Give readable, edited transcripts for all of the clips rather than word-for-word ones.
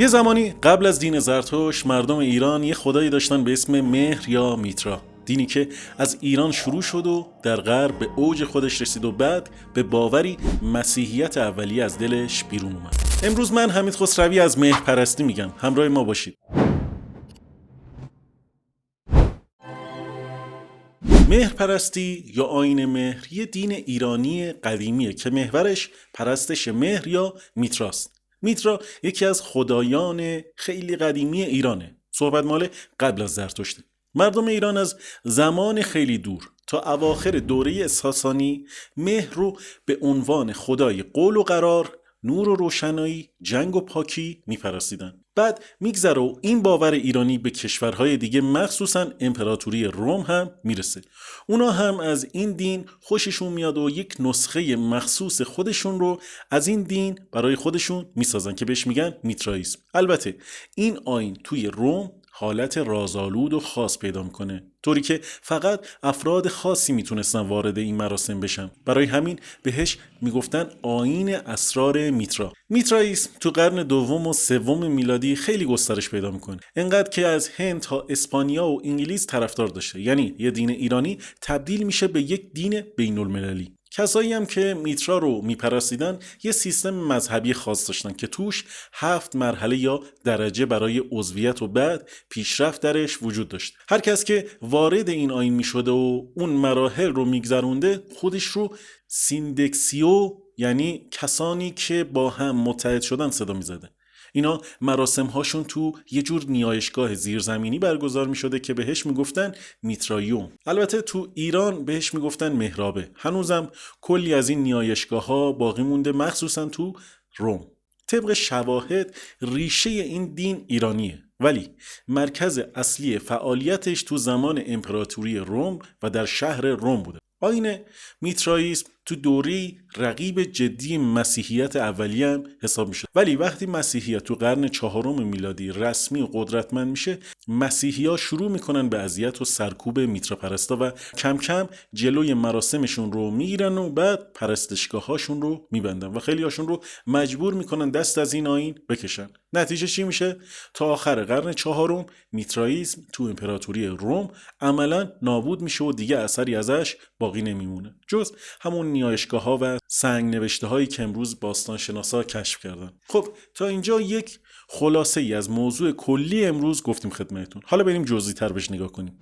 یه زمانی قبل از دین زرتشت مردم ایران یه خدایی داشتن به اسم مهر یا میترا، دینی که از ایران شروع شد و در غرب به اوج خودش رسید و بعد به باوری مسیحیت اولیه از دلش بیرون اومد. امروز من حمید خسروی از مهر پرستی میگم، همراه ما باشید. مهر پرستی یا آیین مهر یه دین ایرانی قدیمیه که محورش پرستش مهر یا میتراست. میترا یکی از خدایان خیلی قدیمی ایرانه. صحبت مال قبل از زرتشته. مردم ایران از زمان خیلی دور تا اواخر دوره ساسانی مهر رو به عنوان خدای قول و قرار، نور و روشنایی، جنگ و پاکی میپرستیدن. بعد میگذره و این باور ایرانی به کشورهای دیگه مخصوصا امپراتوری روم هم میرسه. اونا هم از این دین خوششون میاد و یک نسخه مخصوص خودشون رو از این دین برای خودشون میسازن که بهش میگن میترائیسم. البته این آیین توی روم حالت رازآلود و خاص پیدا میکنه، طوری که فقط افراد خاصی میتونستن وارد این مراسم بشن. برای همین بهش میگفتن آیین اسرار میترا. میترائیسم تو قرن دوم و سوم میلادی خیلی گسترش پیدا میکنه، انقدر که از هند تا اسپانیا و انگلیس طرفدار داشته. یعنی یه دین ایرانی تبدیل میشه به یک دین بین المللی. کسایی هم که میترا رو میپرستیدن یه سیستم مذهبی خاص داشتن که توش 7 مرحله یا درجه برای عضویت و بعد پیشرفت درش وجود داشت. هر کس که وارد این آیین میشده و اون مراحل رو میگذرونده خودش رو سیندکسیو، یعنی کسانی که با هم متحد شدن، صدا میزده. اینا مراسم هاشون تو یه جور نیایشگاه زیرزمینی برگزار می شده که بهش میگفتن میترایوم. البته تو ایران بهش میگفتن محرابه. هنوزم کلی از این نیایشگاه ها باقی مونده، مخصوصا تو روم. طبق شواهد ریشه این دین ایرانیه، ولی مرکز اصلی فعالیتش تو زمان امپراتوری روم و در شهر روم بوده. آیین میترائیسم تو دوری رقیب جدی مسیحیت اولیه هم حساب میشه، ولی وقتی مسیحیت تو قرن 4 میلادی رسمی و قدرتمند میشه، مسیحی‌ها شروع میکنن به اذیت و سرکوب میترا پرستا و کم کم جلوی مراسمشون رو میگیرن و بعد پرستشگاهاشون رو میبندن و خیلی هاشون رو مجبور میکنن دست از این آیین بکشن. نتیجه چی میشه؟ تا آخر قرن 4 میترائیسم تو امپراتوری روم عملا نابود میشه و دیگه اثری ازش باقی نمیمونه، جز همون نیایشگاه ها و سنگ نوشته هایی که امروز باستانشناسا کشف کردن. خب تا اینجا یک خلاصه ای از موضوع کلی امروز گفتیم خدمتتون. حالا بریم جزئی تر بهش نگاه کنیم.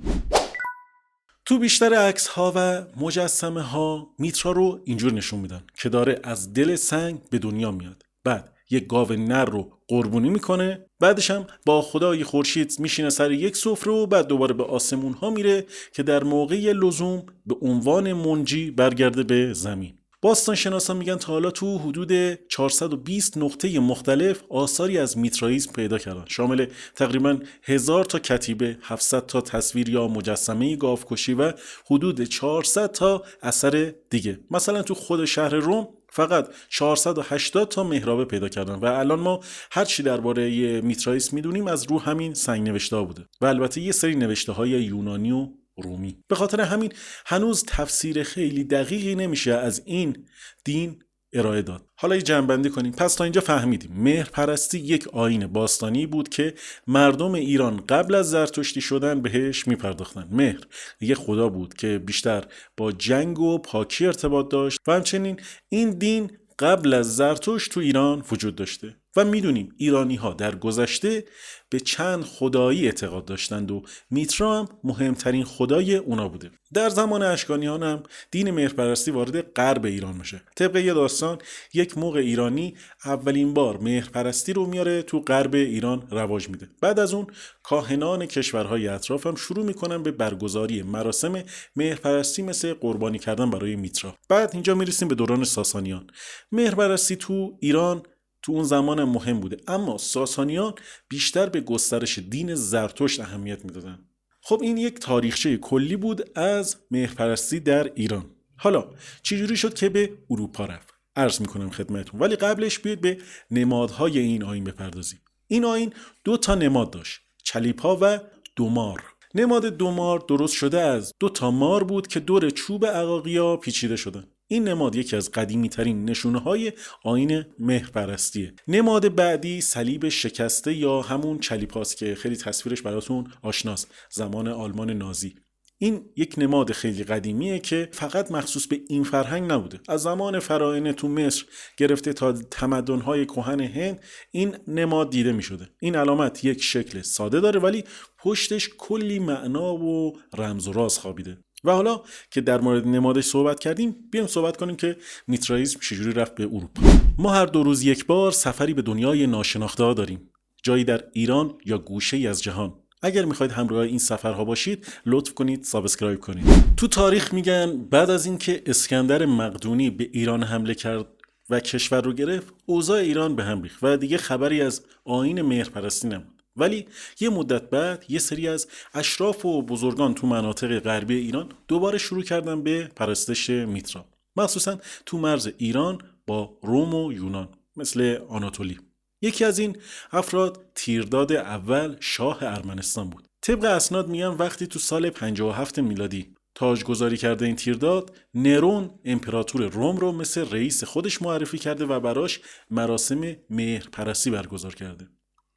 تو بیشتر عکس ها و مجسمه ها میترا رو اینجور نشون میدن که داره از دل سنگ به دنیا میاد، بعد یک گاو نر رو قربونی میکنه، بعدش هم با خدای خورشید میشینه سر یک سفره و بعد دوباره به آسمون ها میره که در موقع لزوم به عنوان منجی برگرده به زمین. باستان شناسان میگن تا حالا تو حدود 420 نقطه مختلف آثاری از میترائیسم پیدا کردن، شامل تقریبا 1000 تا کتیبه، 700 تا تصویر یا مجسمه گاوکشی و حدود 400 تا اثر دیگه. مثلا تو خود شهر روم فقط 480 تا محرابه پیدا کردن و الان ما هر چی درباره میترائیسم میدونیم از رو همین سنگ نوشته بوده و البته یه سری نوشته های یونانی و رومی. به خاطر همین هنوز تفسیر خیلی دقیقی نمیشه از این دین ارائه داد. حالا یه جمع‌بندی کنیم. پس تا اینجا فهمیدیم مهر پرستی یک آیین باستانی بود که مردم ایران قبل از زرتشتی شدن بهش میپرداختن. مهر یه خدا بود که بیشتر با جنگ و پاکی ارتباط داشت و همچنین این دین قبل از زرتشت تو ایران وجود داشته و میدونیم ایرانی ها در گذشته به چند خدایی اعتقاد داشتند و میترا هم مهمترین خدای اونا بوده. در زمان اشکانیان هم دین مهرپرستی وارد غرب ایران میشه. طبق یه داستان یک موقع ایرانی اولین بار مهرپرستی رو میاره تو غرب ایران رواج میده. بعد از اون کاهنان کشورهای اطراف هم شروع میکنن به برگزاری مراسم مهرپرستی مثل قربانی کردن برای میترا. بعد اینجا میرسیم به دوران ساسانیان. مهرپرستی تو ایران تو اون زمان مهم بوده، اما ساسانیان بیشتر به گسترش دین زرتشت اهمیت میدادن. خب این یک تاریخچه کلی بود از مهرپرستی در ایران. حالا چجوری شد که به اروپا رفت؟ عرض میکنم خدمتتون، ولی قبلش بیاید به نمادهای این آیین بپردازیم. این آیین 2 تا نماد داشت، چلیپا و دومار. نماد دومار درست شده از 2 تا مار بود که دور چوب عقاقیا پیچیده شدن. این نماد یکی از قدیمی ترین نشونه های آیین مهرپرستیه. نماد بعدی صلیب شکسته یا همون چلیپاست که خیلی تصویرش براتون آشناست، زمان آلمان نازی. این یک نماد خیلی قدیمیه که فقط مخصوص به این فرهنگ نبوده. از زمان فراعنه تو مصر گرفته تا تمدن‌های کهن هند این نماد دیده می‌شده. این علامت یک شکل ساده داره ولی پشتش کلی معنا و رمز و راز خوابیده. و حالا که در مورد نمادش صحبت کردیم، بیایم صحبت کنیم که میترائیسم چجوری رفت به اروپا. ما هر 2 روز یک بار سفری به دنیای ناشناخته داریم، جایی در ایران یا گوشه‌ای از جهان. اگر میخواید همراه این سفرها باشید لطف کنید سابسکرایب کنید. تو تاریخ میگن بعد از اینکه اسکندر مقدونی به ایران حمله کرد و کشور رو گرفت، اوضاع ایران به هم ریخت و دیگه خبری از آیین مهرپرستی نبود. ولی یه مدت بعد یه سری از اشراف و بزرگان تو مناطق غربی ایران دوباره شروع کردن به پرستش میترا، مخصوصا تو مرز ایران با روم و یونان مثل آناتولی. یکی از این افراد تیرداد اول شاه ارمنستان بود. طبق اسناد میگن وقتی تو سال 57 میلادی تاجگذاری کرده این تیرداد، نرون امپراتور روم رو مثل رئیس خودش معرفی کرده و براش مراسم مهرپرستی برگزار کرده.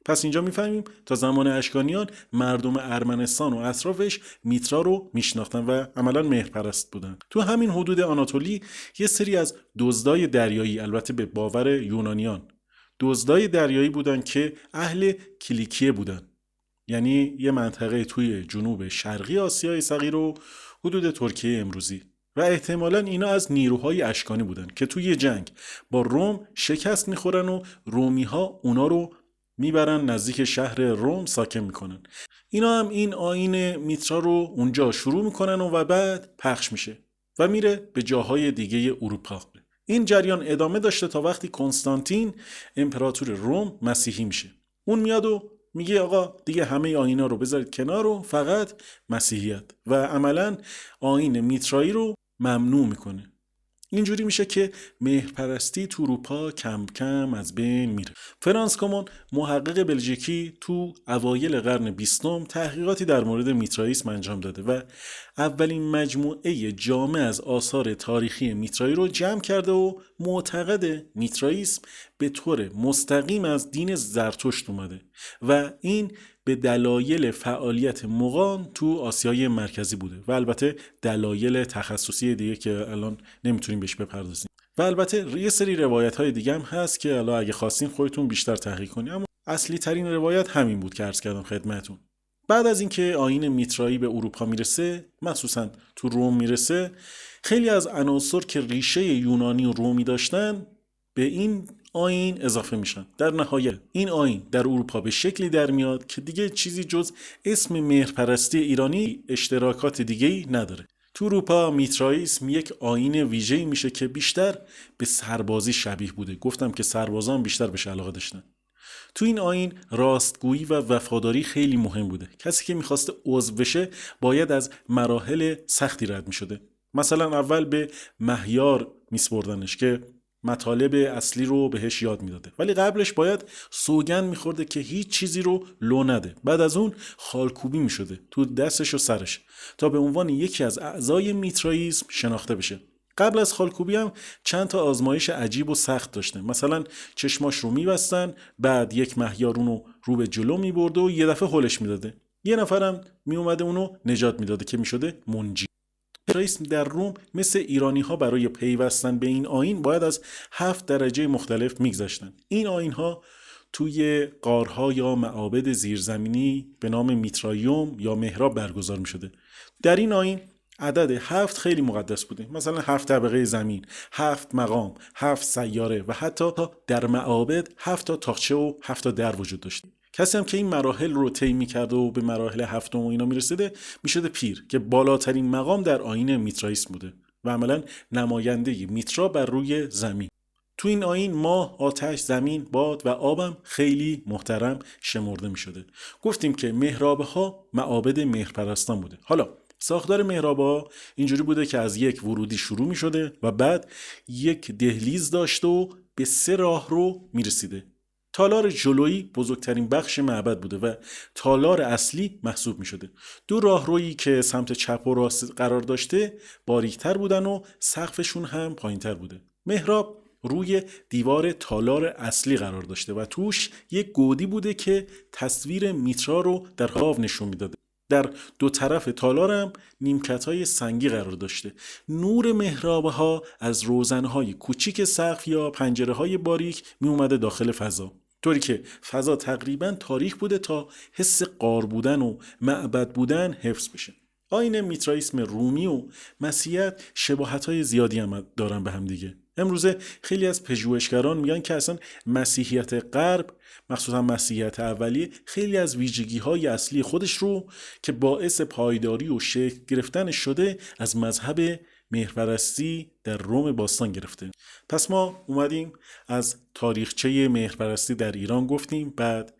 پس اینجا میفهمیم تا زمان اشکانیان مردم ارمنستان و اطرافش میترا رو میشناختن و عملا مهرپرست بودن. تو همین حدود آناتولی یه سری از دزدای دریایی، البته به باور یونانیان، دزدای دریایی بودن که اهل کلیکیه بودن، یعنی یه منطقه توی جنوب شرقی آسیای صغیر و حدود ترکیه امروزی، و احتمالاً اینا از نیروهای اشکانی بودن که توی جنگ با روم شکست میخورن و رومی‌ها اونا رو میبرن نزدیک شهر روم ساکن میکنن. اینا هم این آیین میترا رو اونجا شروع میکنن و بعد پخش میشه و میره به جاهای دیگه اروپا. این جریان ادامه داشته تا وقتی کنستانتین امپراتور روم مسیحی میشه. اون میاد و میگه آقا دیگه همه آیینا رو بذارید کنار و فقط مسیحیت، و عملاً آیین میترایی رو ممنوع میکنه. اینجوری میشه که مهرپرستی تو اروپا کم کم از بین میره. فرانس کومون، محقق بلژیکی، تو اوایل قرن 20 تحقیقاتی در مورد میترائیسم انجام داده و اولین مجموعه جامع از آثار تاریخی میترایی رو جمع کرده و معتقد میترائیسم به طور مستقیم از دین زرتشت اومده و این به دلایل فعالیت مغان تو آسیای مرکزی بوده و البته دلایل تخصصی دیگه که الان نمیتونیم بهش بپردازیم. و البته یه سری روایت های دیگه هم هست که الان اگه خواستین خودتون بیشتر تحقیق کنید، اما اصلی ترین روایت همین بود که عرض کردم خدمتتون. بعد از اینکه آیین میترایی به اروپا میرسه، مخصوصا تو روم میرسه، خیلی از عناصر که ریشه یونانی و رومی داشتن به این آیین اضافه میشن. در نهایت این آیین در اروپا به شکلی در میاد که دیگه چیزی جز اسم مهرپرستی ایرانی اشتراکات دیگه‌ای نداره. تو اروپا میترائیسم یک آیین ویژه‌ای میشه که بیشتر به سربازی شبیه بوده. گفتم که سربازان بیشتر بهش علاقه داشتن. تو این آیین راستگویی و وفاداری خیلی مهم بوده. کسی که میخواسته عضو بشه باید از مراحل سختی رد میشده. مثلا اول به مهیار میسپردنش که مطالب اصلی رو بهش یاد میداده، ولی قبلش باید سوگند میخورده که هیچ چیزی رو لو نده. بعد از اون خالکوبی میشده تو دستش و سرش تا به عنوان یکی از اعضای میترائیسم شناخته بشه. قبل از خالکوبی هم چند تا آزمایش عجیب و سخت داشته. مثلا چشماش رو میبستن، بعد یک مهیار اونو رو به جلو میبرده و یه دفعه هلش میداده، یه نفرم میومده اونو نجات میداده که میشده منجی. میترائیسم در روم مثل ایرانی ها برای پیوستن به این آیین باید از 7 درجه مختلف میگذشتن. این آیین ها توی غارها یا معابد زیرزمینی به نام میترائیوم یا محراب برگزار میشده. در این آیین عدد 7 خیلی مقدس بوده، مثلا 7 طبقه زمین، 7 مقام، 7 سیاره و حتی در معابد 7 تا تاقچه و 7 تا در وجود داشته. کسی هم که این مراحل رو طی می‌کرد و به مراحل هفتم و اینا میرسیده میشده پیر، که بالاترین مقام در آیین میترائیسم بوده و عملاً نماینده میترا بر روی زمین. تو این آیین ماه، آتش، زمین، باد و آبم خیلی محترم شمرده میشده. گفتیم که محراب‌ها معابد مهرپرستان بوده. حالا ساختار محراب‌ها اینجوری بوده که از یک ورودی شروع می‌شده و بعد یک دهلیز داشته و به 3 راهرو میرسیده. تالار جلویی بزرگترین بخش معبد بوده و تالار اصلی محسوب می شده. دو راهرویی که سمت چپ و راست قرار داشته باریکتر بودن و سقفشون هم پایینتر بوده. محراب روی دیوار تالار اصلی قرار داشته و توش یک گودی بوده که تصویر میترا رو در حاو نشون میداده. در دو طرف تالار هم نیمکت‌های سنگی قرار داشته. نور محراب‌ها از روزنهای کوچیک سقف یا پنجره‌های باریک می اومده داخل فضا، طوری که فضا تقریباً تاریک بوده تا حس غار بودن و معبد بودن حفظ بشه. آیین میترائیسم رومی و مسیحیت شباهت‌های زیادی هم دارن به هم دیگه. امروزه خیلی از پژوهشگران میگن که اصلا مسیحیت غرب، مخصوصا مسیحیت اولیه، خیلی از ویژگی‌های اصلی خودش رو که باعث پایداری و شکل گرفتنش شده از مذهب مهرپرستی در روم باستان گرفته. پس ما اومدیم از تاریخچه مهرپرستی در ایران گفتیم، بعد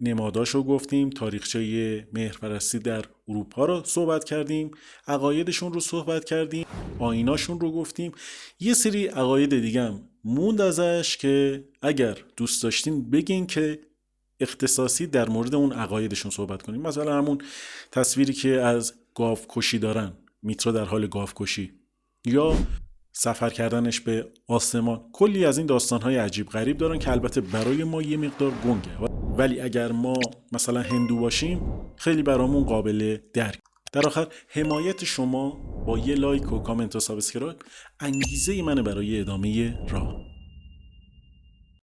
نماداشو گفتیم، تاریخچه مهرپرستی در اروپا رو صحبت کردیم، عقایدشون رو صحبت کردیم، آییناشون رو گفتیم. یه سری عقاید دیگه هم موند ازش که اگر دوست داشتین بگین که اختصاصی در مورد اون عقایدشون صحبت کنیم. مثلا همون تصویری که از گاوکشی دارن، میترا در حال گاوکشی، یا سفر کردنش به آسمان. کلی از این داستان‌های عجیب غریب دارن که البته برای ما یه مقدار گنگه، ولی اگر ما مثلا هندو باشیم خیلی برامون قابل درک. در آخر حمایت شما با یه لایک و کامنت و سابسکرایب انگیزه منه برای ادامه راه.